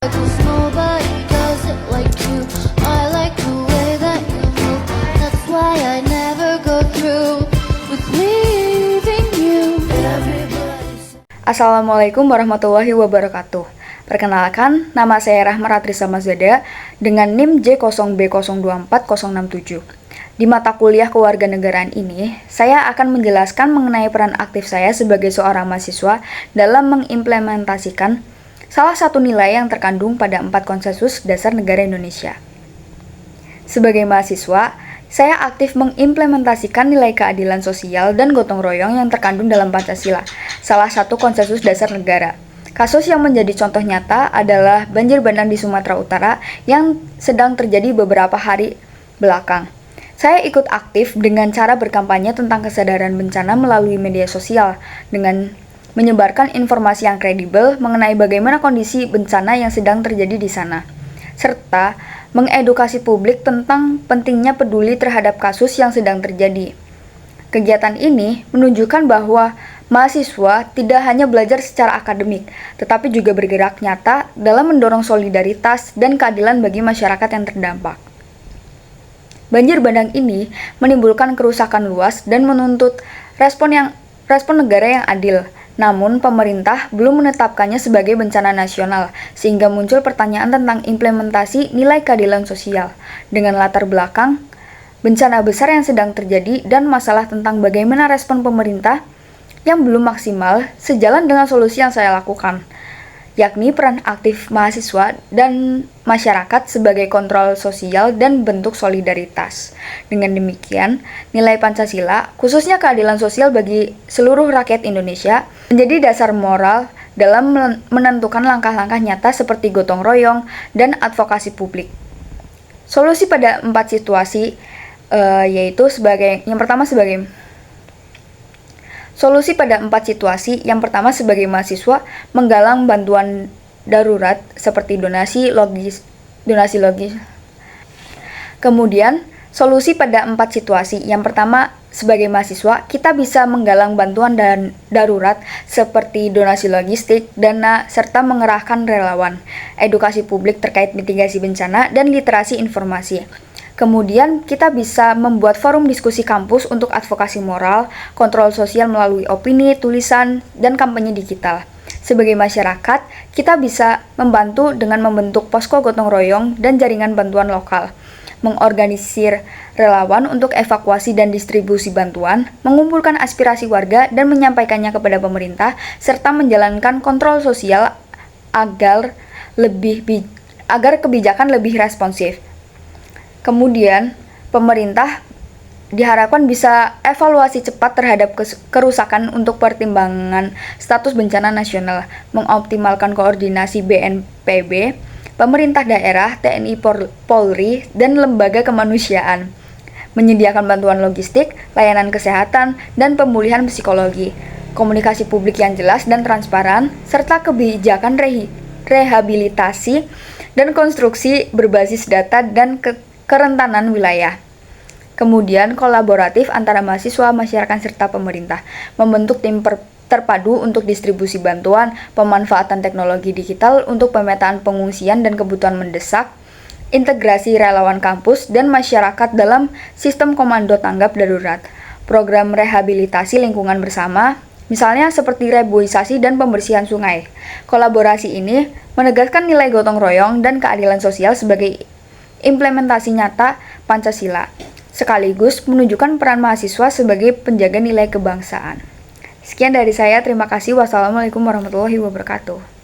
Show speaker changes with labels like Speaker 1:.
Speaker 1: 'Cause nobody does it like you. I like the way that you move. That's why I never go through with leaving you.
Speaker 2: Assalamualaikum warahmatullahi wabarakatuh. Perkenalkan, nama saya Rahma Ratrisa Mazada dengan NIM J0B024067. Di mata kuliah kewarganegaraan ini, saya akan menjelaskan mengenai peran aktif saya sebagai seorang mahasiswa dalam mengimplementasikan salah satu nilai yang terkandung pada 4 konsensus dasar negara Indonesia. Sebagai mahasiswa, saya aktif mengimplementasikan nilai keadilan sosial dan gotong royong yang terkandung dalam Pancasila, salah satu konsensus dasar negara. Kasus yang menjadi contoh nyata adalah banjir bandang di Sumatera Utara yang sedang terjadi beberapa hari belakang. Saya ikut aktif dengan cara berkampanye tentang kesadaran bencana melalui media sosial dengan menyebarkan informasi yang kredibel mengenai bagaimana kondisi bencana yang sedang terjadi di sana, serta mengedukasi publik tentang pentingnya peduli terhadap kasus yang sedang terjadi. Kegiatan ini menunjukkan bahwa mahasiswa tidak hanya belajar secara akademik, tetapi juga bergerak nyata dalam mendorong solidaritas dan keadilan bagi masyarakat yang terdampak. Banjir bandang ini menimbulkan kerusakan luas dan menuntut respon negara yang adil. Namun, pemerintah belum menetapkannya sebagai bencana nasional, sehingga muncul pertanyaan tentang implementasi nilai keadilan sosial. Dengan latar belakang bencana besar yang sedang terjadi dan masalah tentang bagaimana respon pemerintah yang belum maksimal sejalan dengan solusi yang saya lakukan, yakni peran aktif mahasiswa dan masyarakat sebagai kontrol sosial dan bentuk solidaritas. Dengan demikian, nilai Pancasila, khususnya keadilan sosial bagi seluruh rakyat Indonesia, menjadi dasar moral dalam menentukan langkah-langkah nyata seperti gotong royong dan advokasi publik. Solusi pada 4 situasi yaitu yang pertama sebagai mahasiswa menggalang bantuan darurat seperti donasi logis. Kemudian, solusi pada 4 situasi. Yang pertama, sebagai mahasiswa, kita bisa menggalang bantuan darurat seperti donasi logistik, dana, serta mengerahkan relawan, edukasi publik terkait mitigasi bencana, dan literasi informasi. Kemudian, kita bisa membuat forum diskusi kampus untuk advokasi moral, kontrol sosial melalui opini, tulisan, dan kampanye digital. Sebagai masyarakat, kita bisa membantu dengan membentuk posko gotong royong dan jaringan bantuan lokal, mengorganisir relawan untuk evakuasi dan distribusi bantuan, mengumpulkan aspirasi warga dan menyampaikannya kepada pemerintah, serta menjalankan kontrol sosial agar kebijakan lebih responsif. Kemudian, pemerintah diharapkan bisa evaluasi cepat terhadap kerusakan untuk pertimbangan status bencana nasional, mengoptimalkan koordinasi BNPB, pemerintah daerah, TNI Polri, dan lembaga kemanusiaan, menyediakan bantuan logistik, layanan kesehatan, dan pemulihan psikologi, komunikasi publik yang jelas dan transparan, serta kebijakan rehabilitasi dan konstruksi berbasis data dan kerentanan wilayah. Kemudian, kolaboratif antara mahasiswa, masyarakat, serta pemerintah, membentuk tim terpadu untuk distribusi bantuan, pemanfaatan teknologi digital untuk pemetaan pengungsian dan kebutuhan mendesak, integrasi relawan kampus dan masyarakat dalam sistem komando tanggap darurat, program rehabilitasi lingkungan bersama, misalnya seperti reboisasi dan pembersihan sungai. Kolaborasi ini menegaskan nilai gotong royong dan keadilan sosial sebagai implementasi nyata Pancasila, sekaligus menunjukkan peran mahasiswa sebagai penjaga nilai kebangsaan. Sekian dari saya, terima kasih. Wassalamualaikum warahmatullahi wabarakatuh.